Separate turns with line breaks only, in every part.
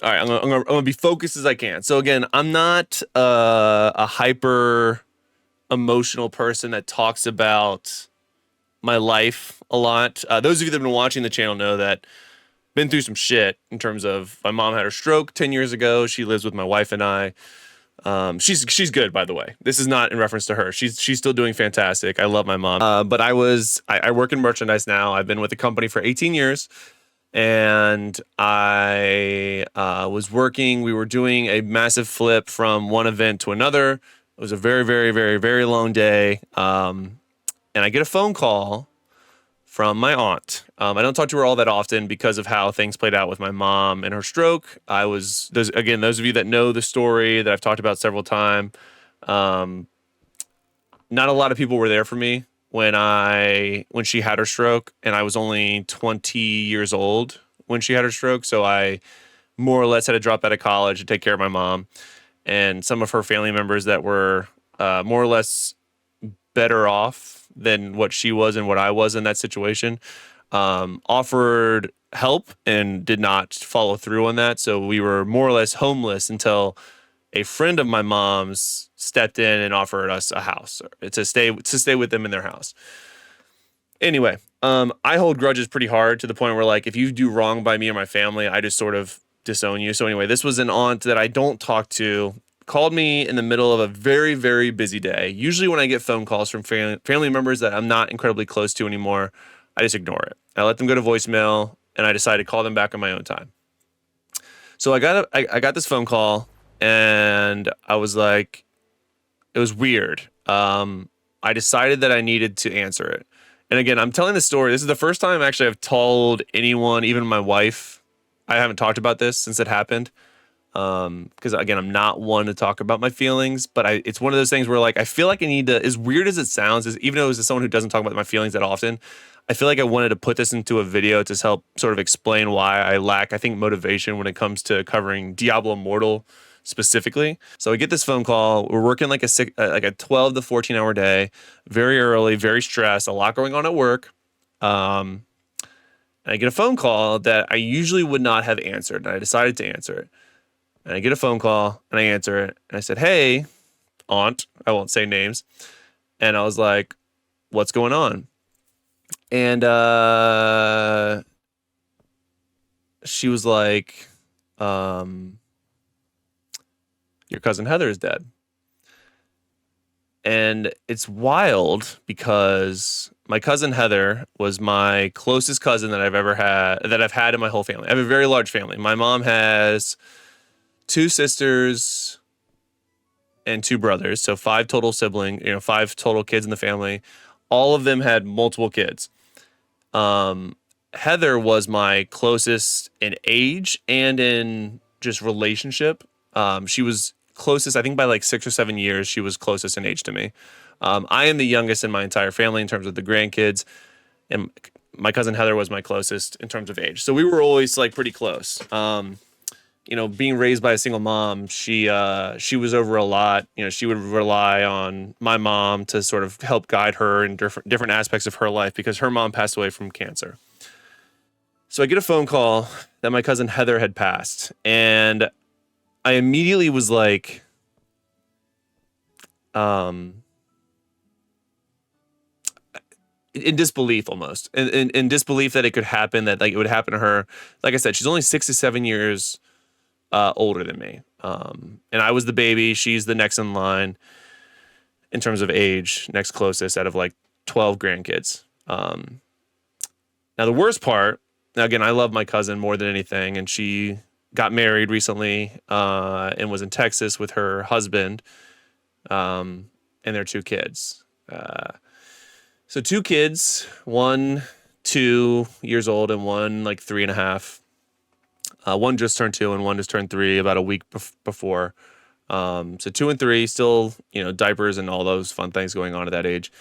All right, I'm gonna be focused as I can. So again, I'm not a hyper emotional person that talks about my life a lot. Those of you that have been watching the channel know that I've been through some shit in terms of my mom had her stroke 10 years ago. She lives with my wife and I. She's good, by the way. This is not in reference to her. She's still doing fantastic. I love my mom. But I work in merchandise now. I've been with the company for 18 years, and I was working. We were doing a massive flip from one event to another. It was a very, very, very, very long day. And I get a phone call from my aunt. I don't talk to her all that often because of how things played out with my mom and her stroke. Those of you that know the story that I've talked about several times. Um, Not a lot of people were there for me when she had her stroke, and I was only 20 years old when she had her stroke. So I more or less had to drop out of college to take care of my mom and some of her family members that were more or less better off than what she was and what I was in that situation, offered help and did not follow through on that. So we were more or less homeless until a friend of my mom's stepped in and offered us a house to stay with them in their house. Anyway, I hold grudges pretty hard to the point where, like, if you do wrong by me or my family, I just sort of disown you. So anyway, this was an aunt that I don't talk to, called me in the middle of a very, very busy day. Usually when I get phone calls from family members that I'm not incredibly close to anymore, I just ignore it. I let them go to voicemail, and I decide to call them back on my own time. So I got this phone call, and I was like, it was weird. I decided that I needed to answer it. And again, I'm telling this story. This is the first time actually I've told anyone, even my wife. I haven't talked about this since it happened. Because again, I'm not one to talk about my feelings, but it's one of those things where, like, I feel like I need to, as weird as it sounds, even though as someone who doesn't talk about my feelings that often, I feel like I wanted to put this into a video to help sort of explain why I lack, I think, motivation when it comes to covering Diablo Immortal specifically. So I get this phone call. We're working like a 12 to 14 hour day, very early, very stressed, a lot going on at work. And I get a phone call that I usually would not have answered, and I decided to answer it. And I get a phone call, and I answer it, and I said, "Hey, aunt," I won't say names. And I was like, "What's going on?" And she was like, "Your cousin Heather is dead." And it's wild because my cousin Heather was my closest cousin that I've had in my whole family. I have a very large family. My mom has two sisters and two brothers, so five total five total kids in the family. All of them had multiple kids. Heather was my closest in age and in just relationship. She was closest, I think, by like 6 or 7 years. She was closest in age to me. I am the youngest in my entire family in terms of the grandkids, and my cousin Heather was my closest in terms of age. So we were always like pretty close. Being raised by a single mom, she was over a lot. She would rely on my mom to sort of help guide her in different aspects of her life because her mom passed away from cancer. So I get a phone call that my cousin Heather had passed, and I immediately was like, in disbelief almost, in disbelief that it could happen, that like it would happen to her. Like I said, she's only 6 to 7 years older than me, and I was the baby. She's the next in line in terms of age, next closest out of like 12 grandkids. Now the worst part. Now again, I love my cousin more than anything, and she got married recently and was in Texas with her husband and their two kids. So two kids, one 2 years old and one like 3.5. One just turned 2 and one just turned 3 about a week before. So 2 and 3, still, diapers and all those fun things going on at that age.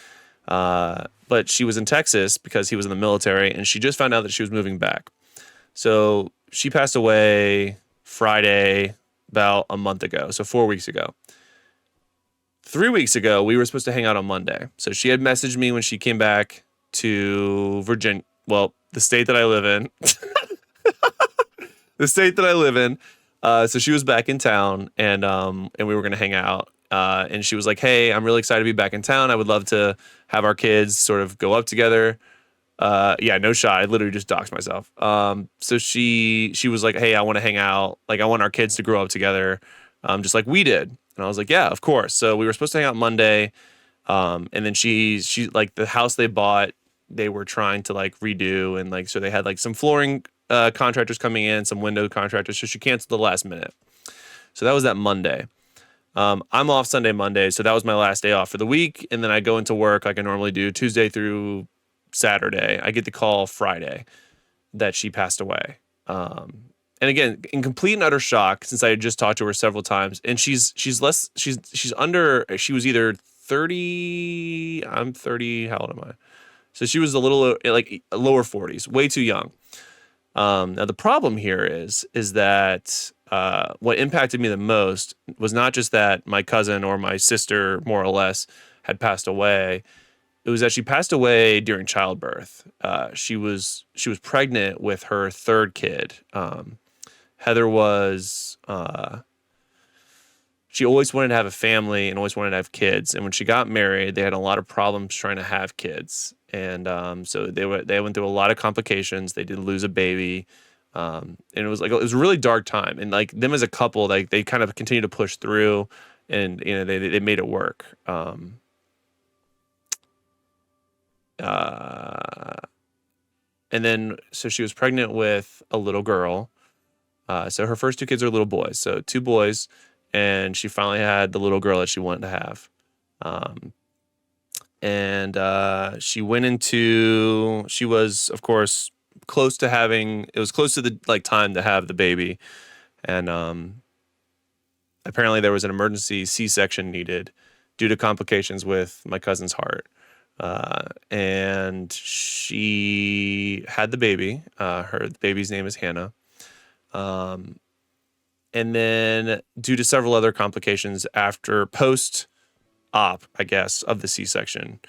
But she was in Texas because he was in the military, and she just found out that she was moving back. So she passed away Friday about a month ago, so 4 weeks ago. 3 weeks ago, we were supposed to hang out on Monday. So she had messaged me when she came back to Virginia, well, the state that I live in. The state that I live in. So she was back in town, and we were gonna hang out. And she was like, "Hey, I'm really excited to be back in town. I would love to have our kids sort of go up together." Yeah, no shot. I literally just doxed myself. So she was like, "Hey, I want to hang out. Like, I want our kids to grow up together, just like we did." And I was like, "Yeah, of course." So we were supposed to hang out Monday, and then she like the house they bought, they were trying to like redo, and like so they had like some flooring contractors coming in, some window contractors. So she canceled the last minute. So that was that Monday. I'm off Sunday, Monday, so that was my last day off for the week, and then I go into work like I normally do Tuesday through Saturday. I get the call Friday that she passed away. And again, in complete and utter shock, since I had just talked to her several times, and she's under. She was either 30. I'm 30. How old am I? So she was a little like lower 40s, way too young. Now the problem here is that what impacted me the most was not just that my cousin or my sister, more or less, had passed away. It was that she passed away during childbirth. She was pregnant with her third kid. Heather was she always wanted to have a family and always wanted to have kids. And when she got married, they had a lot of problems trying to have kids. And so they went through a lot of complications. They did lose a baby. And it was a really dark time. And like them as a couple, like they kind of continued to push through, and they made it work. And then so she was pregnant with a little girl. So her first two kids are little boys. So two boys, and she finally had the little girl that she wanted to have. And she was, of course, close to having, it was close to the like time to have the baby. And apparently there was an emergency C-section needed due to complications with my cousin's heart. And she had the baby. The baby's name is Hannah. And then due to several other complications after post-op, I guess, of the C-section,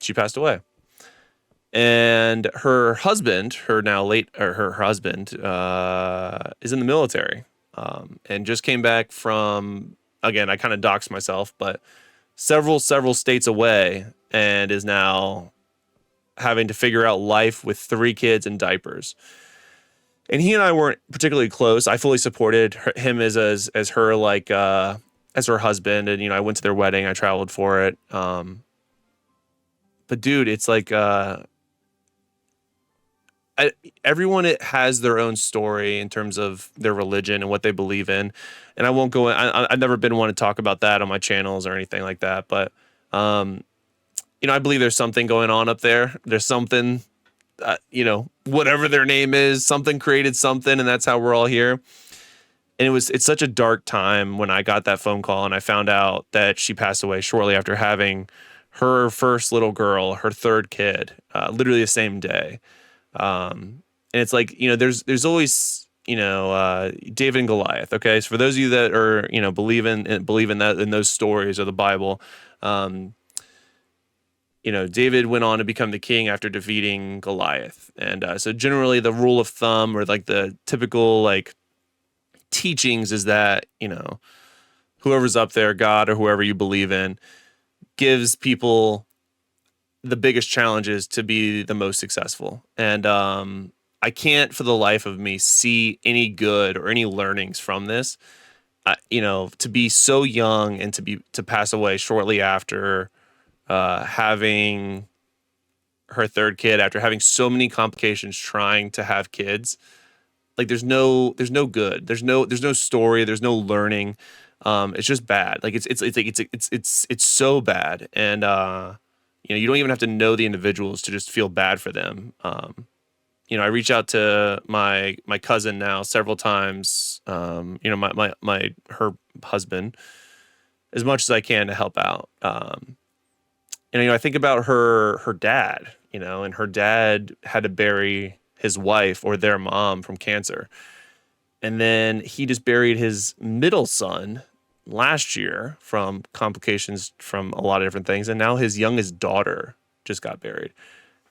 she passed away. And her husband, her husband, is in the military, and just came back from, again, I kind of doxed myself, but several states away, and is now having to figure out life with 3 kids in diapers. And he and I weren't particularly close. I fully supported him as her like as her husband, and I went to their wedding. I traveled for it. But dude, it's like everyone has their own story in terms of their religion and what they believe in, and I won't go in. I've never been one to talk about that on my channels or anything like that. But I believe there's something going on up there. There's something. Whatever their name is, something created something, and that's how we're all here. And it's such a dark time when I got that phone call and I found out that she passed away shortly after having her first little girl, her third kid, literally the same day. And it's like, there's always, David and Goliath. Okay. So for those of you that are, believe in that, in those stories of the Bible, David went on to become the king after defeating Goliath. And so generally the rule of thumb, or like the typical like teachings, is that, whoever's up there, God or whoever you believe in, gives people the biggest challenges to be the most successful. And I can't for the life of me see any good or any learnings from this. To be so young and to pass away shortly after having her third kid, after having so many complications trying to have kids, like there's no good, there's no story, there's no learning. It's just bad. Like it's so bad. And you don't even have to know the individuals to just feel bad for them. I reach out to my cousin now several times, her husband, as much as I can to help out. And I think about her dad, and her dad had to bury his wife or their mom from cancer. And then he just buried his middle son last year from complications from a lot of different things. And now his youngest daughter just got buried.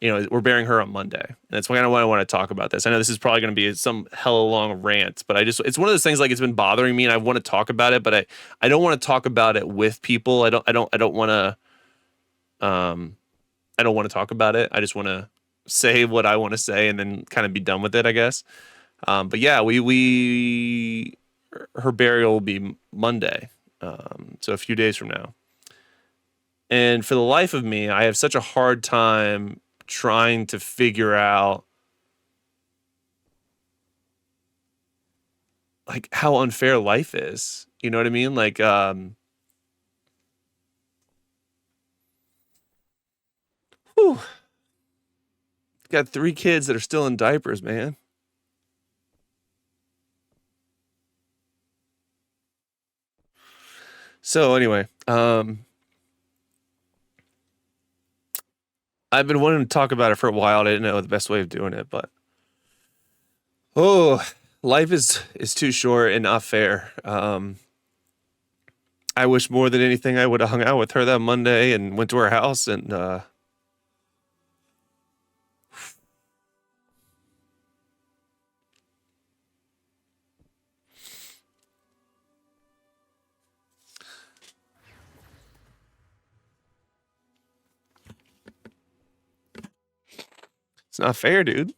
we're burying her on Monday. And that's kind of why I want to talk about this. I know this is probably going to be some hella long rant, but it's one of those things, like, it's been bothering me and I want to talk about it, but I don't want to talk about it with people. I don't want to, I don't want to talk about it. I just want to say what I want to say and then kind of be done with it, I guess. But yeah, her burial will be Monday. So a few days from now. And for the life of me, I have such a hard time trying to figure out, like, how unfair life is. You know what I mean? Like, whew, got 3 kids that are still in diapers, man. So anyway, I've been wanting to talk about it for a while. I didn't know the best way of doing it, but oh, life is too short and not fair. I wish more than anything I would have hung out with her that Monday and went to her house, and it's not fair, dude.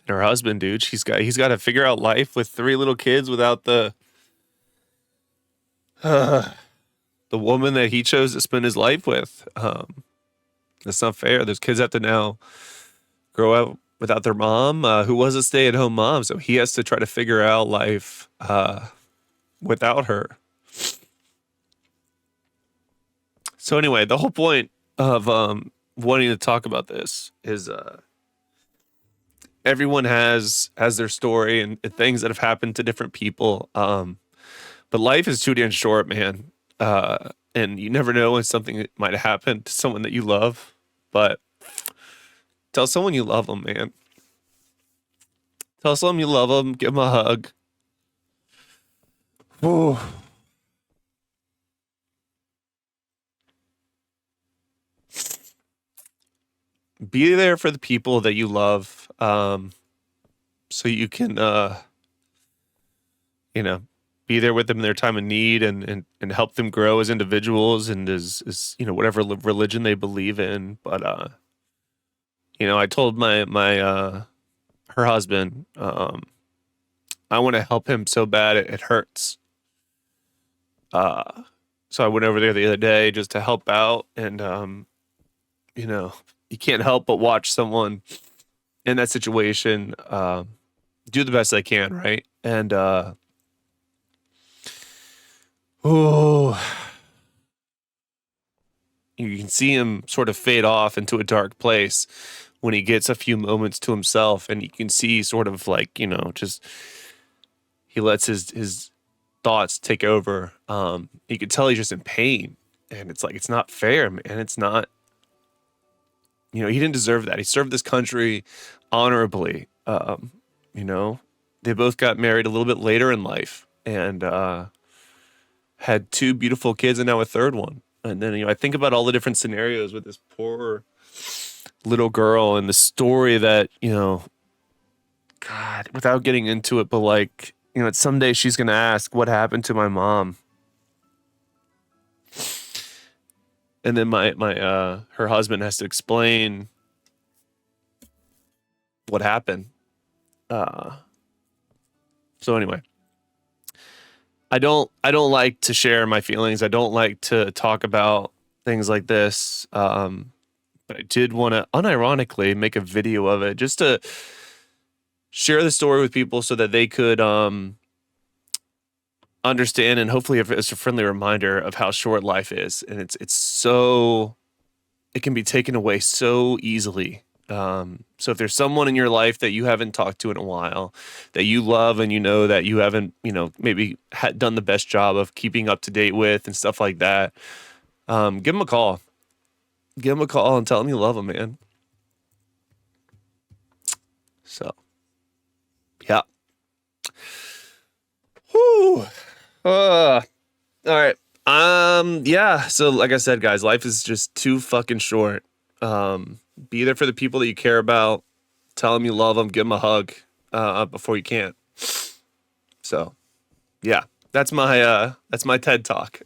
And her husband, dude, he's got to figure out life with 3 little kids without uh, the woman that he chose to spend his life with. That's not fair. Those kids have to now grow up without their mom, who was a stay-at-home mom, so he has to try to figure out life without her. So anyway, the whole point of wanting to talk about this is everyone has their story and things that have happened to different people. But life is too damn short, man. And you never know when something might happen to someone that you love. But tell someone you love them, man. Tell someone you love them. Give them a hug. Ooh. Be there for the people that you love, so you can, you know, be there with them in their time of need, and help them grow as individuals and as whatever religion they believe in. But I told my her husband, I want to help him so bad it hurts. So I went over there the other day just to help out, and you know, you can't help but watch someone in that situation do the best they can, right? And oh, you can see him sort of fade off into a dark place when he gets a few moments to himself, and you can see sort of like, just he lets his thoughts take over. You can tell he's just in pain, and it's like, it's not fair, man. It's not, he didn't deserve that. He served this country honorably. You know, they both got married a little bit later in life, and had 2 beautiful kids and now a third one. And then, I think about all the different scenarios with this poor little girl and the story that, God, without getting into it, but like, someday she's going to ask, what happened to my mom? And then her husband has to explain what happened. So anyway, I don't like to share my feelings. I don't like to talk about things like this. But I did want to unironically make a video of it just to share the story with people so that they could understand, and hopefully it's a friendly reminder of how short life is. And it can be taken away so easily. So if there's someone in your life that you haven't talked to in a while, that you love, and that you haven't, maybe done the best job of keeping up to date with and stuff like that, give them a call. Give them a call and tell them you love them, man. So, yeah. Whew. All right. Yeah. So like I said, guys, life is just too fucking short. Be there for the people that you care about. Tell them you love them. Give them a hug before you can't. So, yeah, that's my TED talk.